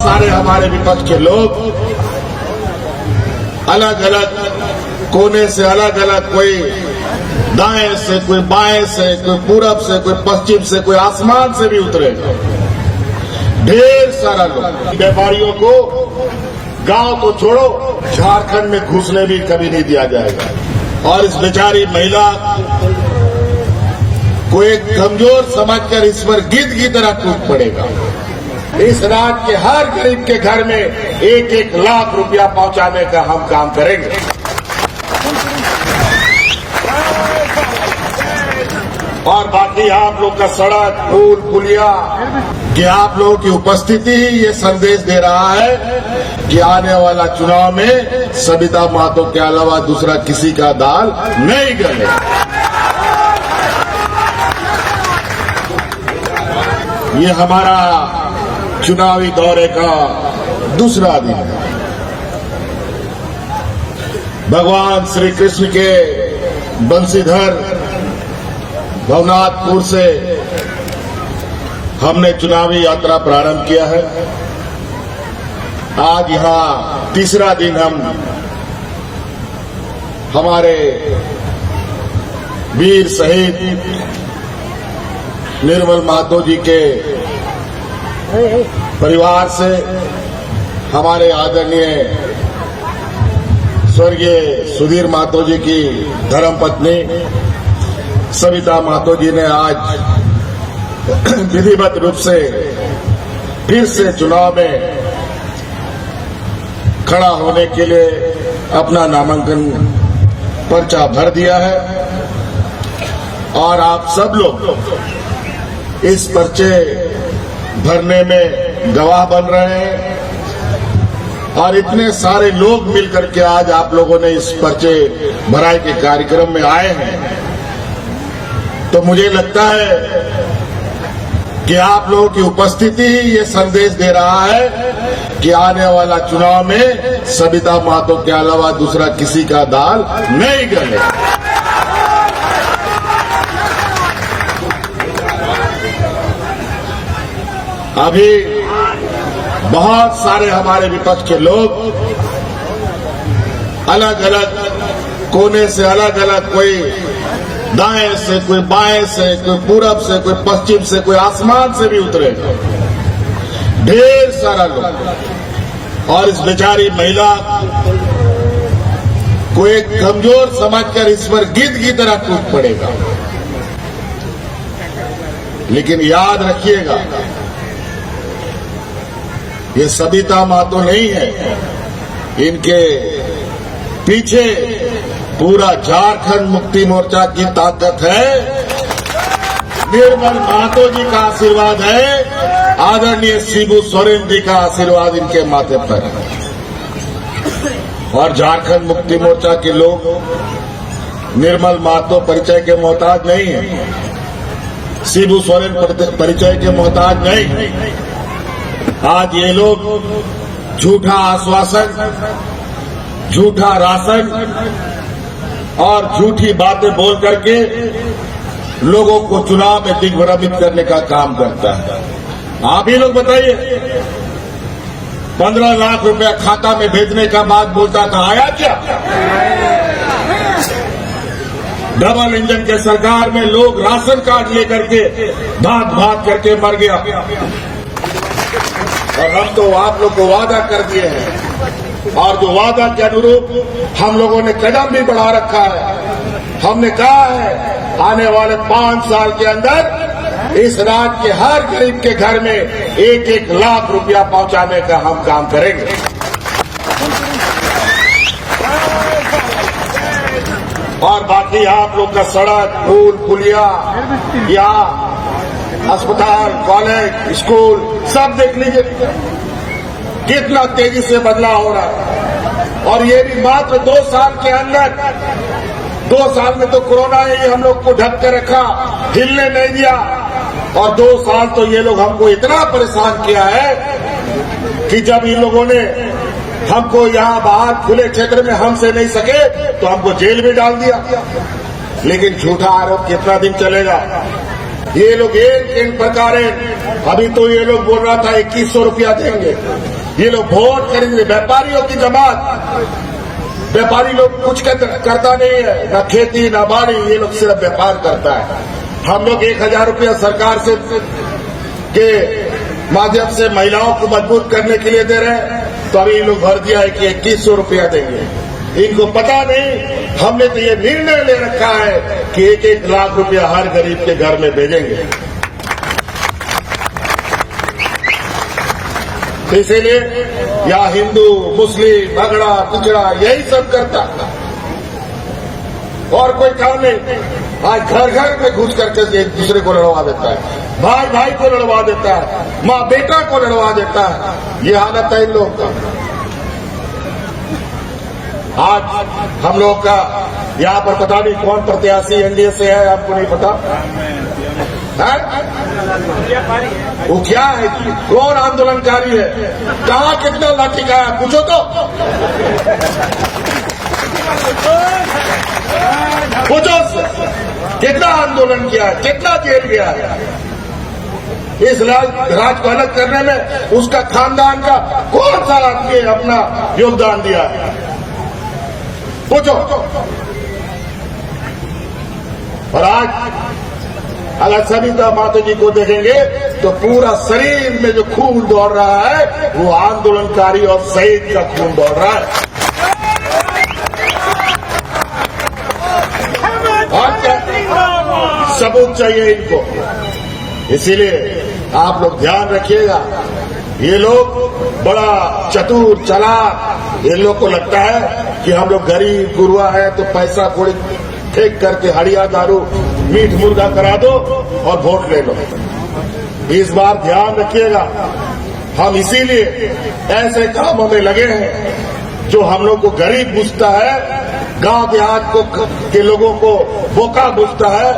सारे हमारे विपक्ष के लोग अलग अलग कोने से, अलग अलग, कोई दाएं से, कोई बाएं से, कोई पूरब से, कोई पश्चिम से, कोई आसमान से भी उतरेगा। ढेर सारा लोग, व्यापारियों को गांव को छोड़ो, झारखंड में घुसने भी कभी नहीं दिया जाएगा। और इस बेचारी महिला को एक कमजोर समझकर इस पर गिद्ध की तरह टूट पड़ेगा। इस राज्य के हर गरीब के घर में 1-1 लाख रुपया पहुंचाने का हम काम करेंगे। और बाकी आप लोग का सड़क, पुल, पुलिया, कि आप लोगों की उपस्थिति ही ये संदेश दे रहा है कि आने वाला चुनाव में सविता महतो के अलावा दूसरा किसी का दाल नहीं गलेगा। ये हमारा चुनावी दौरे का दूसरा दिन है। भगवान श्री कृष्ण के बंशीधर भवनाथपुर से हमने चुनावी यात्रा प्रारंभ किया है। आज यहां तीसरा दिन हम हमारे वीर शहीद निर्मल महतो जी के परिवार से, हमारे आदरणीय स्वर्गीय सुधीर महतो जी की धर्मपत्नी सविता महतो जी ने आज विधिवत रूप से फिर से चुनाव में खड़ा होने के लिए अपना नामांकन पर्चा भर दिया है। और आप सब लोग इस पर्चे भरने में गवाह बन रहे हैं। और इतने सारे लोग मिलकर के आज आप लोगों ने इस पर्चे भराई के कार्यक्रम में आए हैं, तो मुझे लगता है कि आप लोगों की उपस्थिति ही ये संदेश दे रहा है कि आने वाला चुनाव में सविता महतो के अलावा दूसरा किसी का दाल नहीं गलेगा। अभी बहुत सारे हमारे विपक्ष के लोग अलग अलग कोने से, अलग अलग, कोई दाएं से, कोई बाएं से, कोई पूरब से, कोई पश्चिम से, कोई आसमान से भी उतरेगा। ढेर सारा लोग। और इस बेचारी महिला को एक कमजोर समझकर इस पर गिद्ध की तरह टूट पड़ेगा। लेकिन याद रखिएगा, ये सविता महतो नहीं है, इनके पीछे पूरा झारखंड मुक्ति मोर्चा की ताकत है। निर्मल महतो जी का आशीर्वाद है, आदरणीय शिबू सोरेन जी का आशीर्वाद इनके माथे पर है। और झारखंड मुक्ति मोर्चा के लोग निर्मल महतो परिचय के मोहताज नहीं है, शिबू सोरेन परिचय के मोहताज नहीं। आज ये लोग झूठा आश्वासन, झूठा राशन और झूठी बातें बोल करके लोगों को चुनाव में दिग्भ्रमित करने का काम करता है। आप ही लोग बताइए, 15 लाख रुपया खाता में भेजने का बात बोलता था, आया क्या? डबल इंजन के सरकार में लोग राशन कार्ड लेकर के भाग भाग करके मर गया। और हम तो आप लोग को वादा कर दिए हैं, और जो वादा के अनुरूप हम लोगों ने कदम भी बढ़ा रखा है। हमने कहा है आने वाले 5 साल के अंदर इस राज्य के हर गरीब के घर में 1-1 लाख रुपया पहुंचाने का हम काम करेंगे। और बाकी आप लोग का सड़क, पुल, पुलिया, या अस्पताल, कॉलेज, स्कूल सब देख लीजिए कितना तेजी से बदलाव हो रहा है। और ये भी मात्र 2 साल के अंदर, 2 साल में तो कोरोना ने ही हम लोग को ढक कर रखा, हिलने नहीं दिया। और 2 साल तो ये लोग हमको इतना परेशान किया है कि जब इन लोगों ने हमको यहाँ बाहर खुले क्षेत्र में हमसे नहीं सके तो हमको जेल में डाल दिया। लेकिन झूठा आरोप कितना दिन चलेगा? ये लोग एक प्रकार अभी तो ये लोग बोल रहा था 2100 रुपया देंगे। ये लोग वोट खरीदे, व्यापारियों की जमात। व्यापारी लोग कुछ करता नहीं है, न खेती न बाड़ी, ये लोग सिर्फ व्यापार करता है। हम लोग 1000 रुपया सरकार से के माध्यम से महिलाओं को मजबूत करने के लिए दे रहे हैं, तो अभी ये लोग भर दिया है कि 2100 रुपया देंगे। इनको पता नहीं, हमने तो ये निर्णय ले रखा है कि 1-1 लाख रुपया हर गरीब के घर में भेजेंगे। तो इसीलिए या हिंदू मुस्लिम भगड़ा पिछड़ा यही सब करता, और कोई काम नहीं। आज घर घर में घुस करके एक दूसरे को लड़वा देता है, भाई भाई को लड़वा देता है, माँ बेटा को लड़वा देता है। ये हालत है इन लोगों का। आज हम लोग का यहाँ पर पता नहीं कौन प्रत्याशी एनडीए से है, आपको नहीं पता है? वो क्या है, कौन आंदोलनकारी है, कहाँ कितना लाठी का है, पूछो तो, पूछो कितना आंदोलन किया है, कितना जेल गया है। इस राज को अलग करने में उसका खानदान का कौन सा आदमी अपना योगदान दिया है, पूछो। और आज अगर सविता माता जी को देखेंगे तो पूरा शरीर में जो खून दौड़ रहा है वो आंदोलनकारी और शहीद का खून दौड़ रहा है। और क्या सबूत चाहिए इनको। इसीलिए आप लोग ध्यान रखिएगा, ये लोग बड़ा चतुर चालाक, इन लोग को लगता है कि हम लोग गरीब गुरुआ है तो पैसा कौड़ी फेंक करके हड़िया दारू मीट मुर्गा करा दो और वोट ले लो। इस बार ध्यान रखिएगा, हम इसीलिए ऐसे कामों में लगे हैं जो हम लोग को गरीब बुझता है, गांव देहात के लोगों को बोका बुझता है।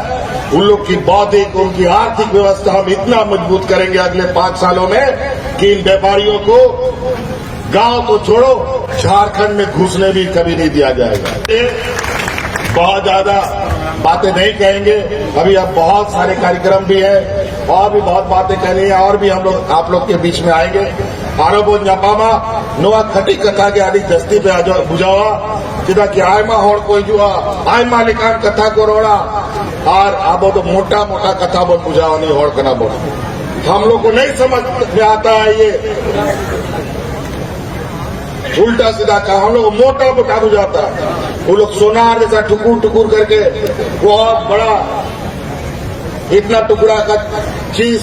उन लोग की बौद्धिक, उनकी आर्थिक व्यवस्था हम इतना मजबूत करेंगे अगले 5 सालों में कि इन व्यापारियों को गांव तो छोड़ो झारखंड में घुसने भी कभी नहीं दिया जाएगा। बहुत ज्यादा बातें नहीं कहेंगे, अभी अब बहुत सारे कार्यक्रम भी है और भी बहुत बातें कहनी है, और भी हम लोग आप लोग के बीच में आएंगे। आरोपो जापामा नोआ खटी कथा के आदि दस्ती पे बुझावा सीधा कि आयमा होड़ कोई जुआ आयमा लिखान कथा को रोड़ा और अब तो मोटा मोटा कथा बोल बुझावा नहीं होड़ कना बोल। हम लोग को नहीं समझ में आता है ये उल्टा सीधा कहा, हम लोग मोटा मोटा बुझाता है। वो लोग सोनार जैसा टुकुर टुकुर करके बहुत बड़ा इतना टुकड़ा का चीज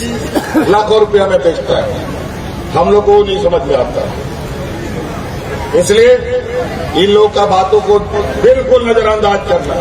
लाखों रुपया में बेचता है, हम लोग को नहीं समझ में आता। इसलिए इन लोगों का बातों को बिल्कुल नजरअंदाज करना।